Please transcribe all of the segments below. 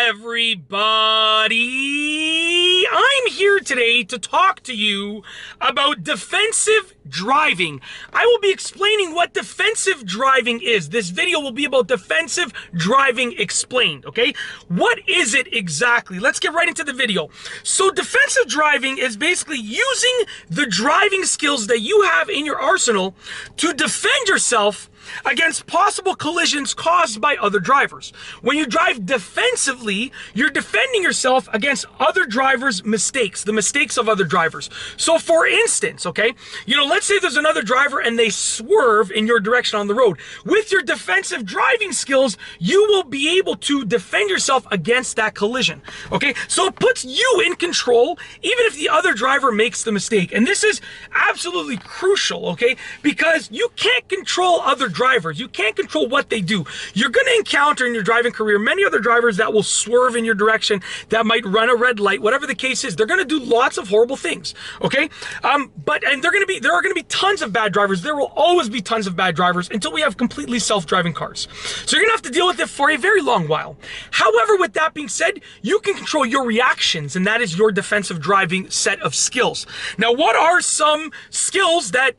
everybody? I'm here today to talk to you about defensive driving. I will be explaining what defensive driving is. This video will be about defensive driving explained, okay? What is it exactly? Let's get right into the video. So defensive driving is basically using the driving skills that you have in your arsenal to defend yourself against possible collisions caused by other drivers. When you drive defensively, you're defending yourself against other drivers' mistakes, the mistakes of other drivers. So for instance, okay, let's say there's another driver and they swerve in your direction on the road. With your defensive driving skills, you will be able to defend yourself against that collision, okay? So it puts you in control, even if the other driver makes the mistake. And this is absolutely crucial, okay? Because you can't control other drivers. You can't control what they do. You're going to encounter in your driving career many other drivers that will swerve in your direction, that might run a red light, whatever the case is. They're going to do lots of horrible things, okay? There are going to be tons of bad drivers. There will always be tons of bad drivers until we have completely self-driving cars. So you're going to have to deal with it for a very long while. However, with that being said, you can control your reactions, and that is your defensive driving set of skills. Now, what are some skills that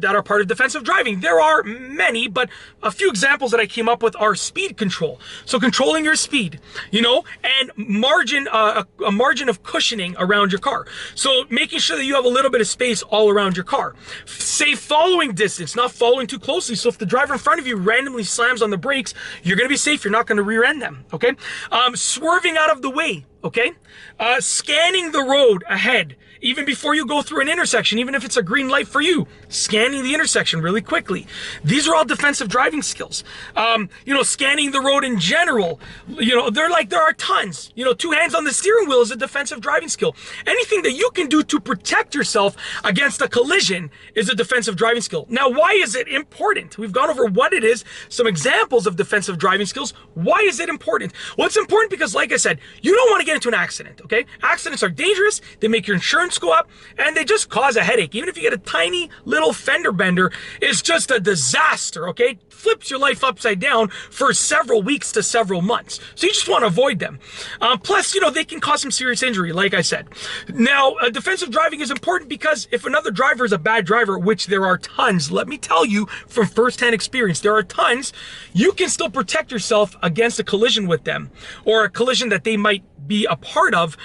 are part of defensive driving? There are many, but a few examples that I came up with are speed control. So controlling your speed, and margin, a margin of cushioning around your car. So making sure that you have a little bit of space all around your car. Safe following distance, not following too closely. So if the driver in front of you randomly slams on the brakes, you're going to be safe. You're not going to rear end them. Okay. Swerving out of the way. Okay. Scanning the road ahead, even before you go through an intersection, even if it's a green light for you, scanning the intersection really quickly. These are all defensive driving skills. Scanning the road in general, there are tons. Two hands on the steering wheel is a defensive driving skill. Anything that you can do to protect yourself against a collision is a defensive driving skill. Now, why is it important? We've gone over what it is, some examples of defensive driving skills. Why is it important? Well, it's important because, like I said, you don't want to get into an accident, okay? Accidents are dangerous. They make your insurance go up, and they just cause a headache. Even if you get a tiny little fender bender, it's just a disaster, okay? Flips your life upside down for several weeks to several months. So you just want to avoid them. Plus, they can cause some serious injury, like I said. Now, defensive driving is important because if another driver is a bad driver, which there are tons, let me tell you from firsthand experience, there are tons, you can still protect yourself against a collision with them, or a collision that they might be a part of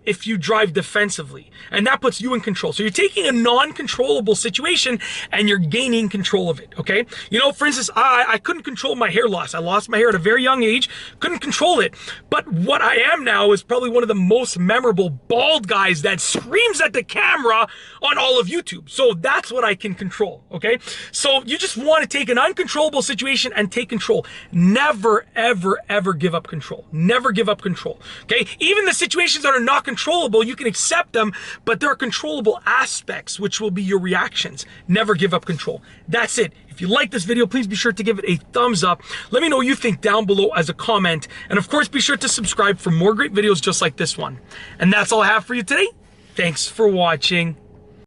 if you drive defensively, and that puts you in control. So you're taking a non-controllable situation and you're gaining control of it, okay? For instance, I couldn't control my hair loss. I lost my hair at a very young age, couldn't control it. But what I am now is probably one of the most memorable bald guys that screams at the camera on all of YouTube. So that's what I can control, okay? So you just want to take an uncontrollable situation and take control. Never, ever, ever give up control. Never give up control. Okay, even the situations that are not controllable, you can accept them, but there are controllable aspects, which will be your reactions. Never give up control. That's it. If you like this video, please be sure to give it a thumbs up. Let me know what you think down below as a comment. And of course, be sure to subscribe for more great videos just like this one. And that's all I have for you today. Thanks for watching.